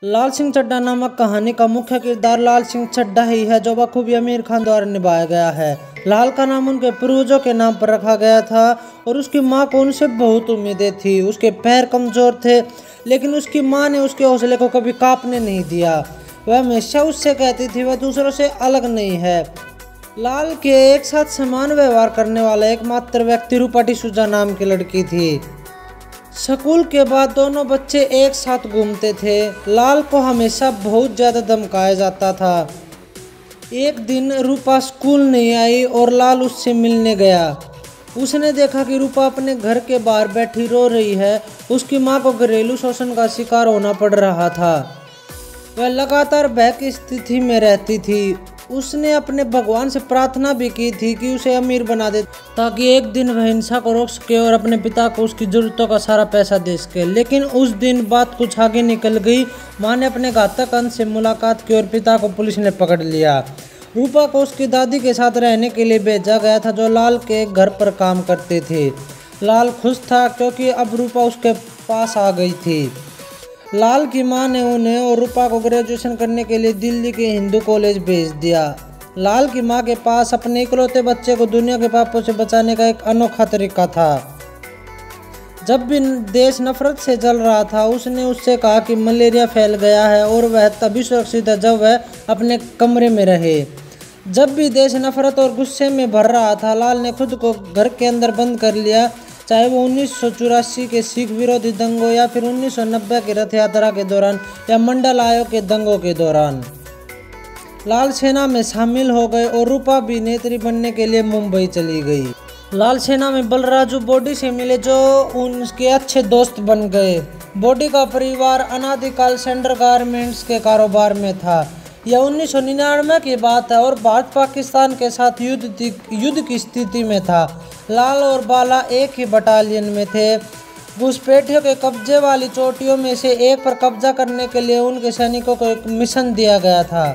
लाल सिंह चड्ढा नामक कहानी का मुख्य किरदार लाल सिंह चड्ढा ही है, जो बखूबी आमिर खान द्वारा निभाया गया है। लाल का नाम उनके पूर्वजों के नाम पर रखा गया था और उसकी मां को उनसे बहुत उम्मीदें थी। उसके पैर कमजोर थे, लेकिन उसकी मां ने उसके हौसले को कभी कांपने नहीं दिया। वह हमेशा उससे कहती थी वह दूसरों से अलग नहीं है। लाल के एक साथ समान व्यवहार करने वाला एकमात्र व्यक्ति रूपा डिसूजा नाम की लड़की थी। स्कूल के बाद दोनों बच्चे एक साथ घूमते थे। लाल को हमेशा बहुत ज़्यादा धमकाया जाता था। एक दिन रूपा स्कूल नहीं आई और लाल उससे मिलने गया। उसने देखा कि रूपा अपने घर के बाहर बैठी रो रही है। उसकी मां को घरेलू शोषण का शिकार होना पड़ रहा था। वह लगातार भय की स्थिति में रहती थी। उसने अपने भगवान से प्रार्थना भी की थी कि उसे अमीर बना दे, ताकि एक दिन वह हिंसा को रोक सके और अपने पिता को उसकी जरूरतों का सारा पैसा दे सके। लेकिन उस दिन बात कुछ आगे निकल गई। मां ने अपने घातक अंत से मुलाकात की और पिता को पुलिस ने पकड़ लिया। रूपा को उसकी दादी के साथ रहने के लिए भेजा गया था, जो लाल के घर पर काम करते थे। लाल खुश था क्योंकि अब रूपा उसके पास आ गई थी। लाल की मां ने उन्हें और रूपा को ग्रेजुएशन करने के लिए दिल्ली के हिंदू कॉलेज भेज दिया। लाल की मां के पास अपने इकलौते बच्चे को दुनिया के पापों से बचाने का एक अनोखा तरीका था। जब भी देश नफरत से जल रहा था, उसने उससे कहा कि मलेरिया फैल गया है और वह तभी सुरक्षित है जब वह अपने कमरे में रहे। जब भी देश नफरत और गुस्से में भर रहा था, लाल ने खुद को घर के अंदर बंद कर लिया, चाहे वो 1984 के सिख विरोधी दंगों या फिर 1990 की रथ यात्रा के दौरान या मंडल आयोग के दंगों के दौरान। लाल सेना में शामिल हो गए और रूपा भी नेत्री बनने के लिए मुंबई चली गई। लाल सेना में बलराजू बॉडी से मिले, जो उनके अच्छे दोस्त बन गए। बॉडी का परिवार अनादिकाल सेंट्रल गारमेंट्स के कारोबार में था। यह 1999 की बात है और भारत पाकिस्तान के साथ युद्ध की स्थिति में था। लाल और बाला एक ही बटालियन में थे। घुसपैठियों के कब्जे वाली चोटियों में से एक पर कब्जा करने के लिए उनके सैनिकों को एक मिशन दिया गया था।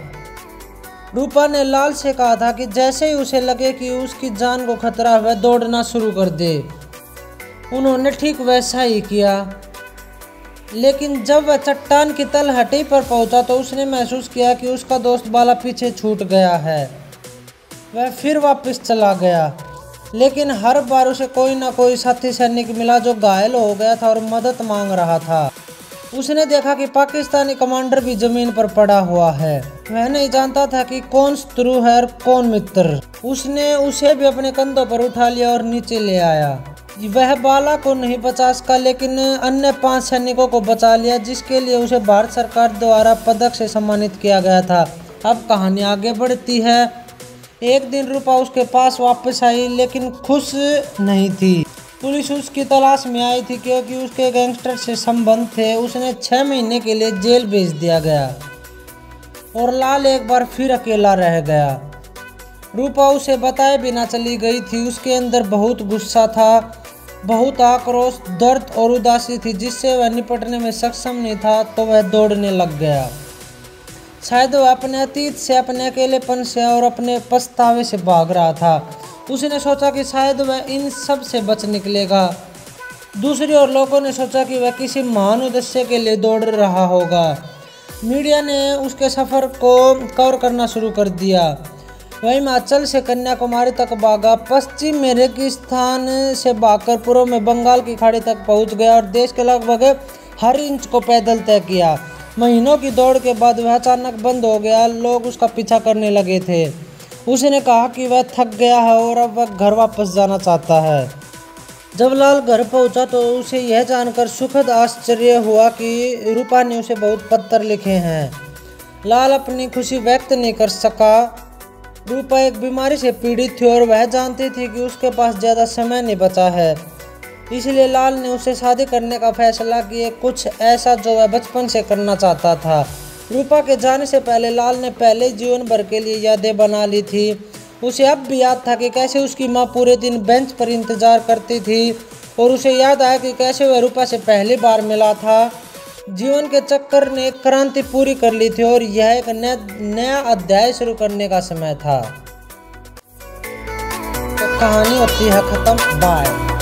रूपा ने लाल से कहा था कि जैसे ही उसे लगे कि उसकी जान को खतरा है, वह दौड़ना शुरू कर दे। उन्होंने ठीक वैसा ही किया, लेकिन जब वह चट्टान की तलहटी पर पहुंचा तो उसने महसूस किया कि उसका दोस्त बाला पीछे छूट गया है। वह फिर वापस चला गया, लेकिन हर बार उसे कोई ना कोई साथी सैनिक मिला जो घायल हो गया था और मदद मांग रहा था। उसने देखा कि पाकिस्तानी कमांडर भी जमीन पर पड़ा हुआ है। वह नहीं जानता था कि कौन शत्रु है और कौन मित्र। उसने उसे भी अपने कंधों पर उठा लिया और नीचे ले आया। वह बाला को नहीं बचा सका, लेकिन अन्य 5 सैनिकों को बचा लिया, जिसके लिए उसे भारत सरकार द्वारा पदक से सम्मानित किया गया था। अब कहानी आगे बढ़ती है। एक दिन रूपा उसके पास वापस आई, लेकिन खुश नहीं थी। पुलिस उसकी तलाश में आई थी क्योंकि उसके गैंगस्टर से संबंध थे। उसने 6 महीने के लिए जेल भेज दिया गया और लाल एक बार फिर अकेला रह गया। रूपा उसे बताए बिना चली गई थी। उसके अंदर बहुत गुस्सा था, बहुत आक्रोश, दर्द और उदासी थी, जिससे वह निपटने में सक्षम नहीं था। तो वह दौड़ने लग गया। शायद वह अपने अतीत से, अपने अकेलेपन से और अपने पछतावे से भाग रहा था। उसने सोचा कि शायद वह इन सब से बच निकलेगा। दूसरी ओर लोगों ने सोचा कि वह किसी महान उद्देश्य के लिए दौड़ रहा होगा। मीडिया ने उसके सफ़र को कवर करना शुरू कर दिया। वह हिमाचल से कन्याकुमारी तक भागा, पश्चिम में रेगिस्तान से भागकर पूर्व में बंगाल की खाड़ी तक पहुंच गया और देश के लगभग हर इंच को पैदल तय किया। महीनों की दौड़ के बाद वह अचानक बंद हो गया। लोग उसका पीछा करने लगे थे। उसने कहा कि वह थक गया है और अब वह घर वापस जाना चाहता है। जब लाल घर पहुंचा तो उसे यह जानकर सुखद आश्चर्य हुआ कि रूपा ने उसे बहुत पत्र लिखे हैं। लाल अपनी खुशी व्यक्त नहीं कर सका। रूपा एक बीमारी से पीड़ित थी और वह जानती थी कि उसके पास ज़्यादा समय नहीं बचा है। इसलिए लाल ने उससे शादी करने का फैसला किया, कुछ ऐसा जो वह बचपन से करना चाहता था। रूपा के जाने से पहले लाल ने पहले जीवन भर के लिए यादें बना ली थी। उसे अब भी याद था कि कैसे उसकी माँ पूरे दिन बेंच पर इंतजार करती थी और उसे याद आया कि कैसे वह रूपा से पहली बार मिला था। जीवन के चक्कर ने एक क्रांति पूरी कर ली थी और यह एक नया अध्याय शुरू करने का समय था। तो कहानी होती है खत्म। बाय।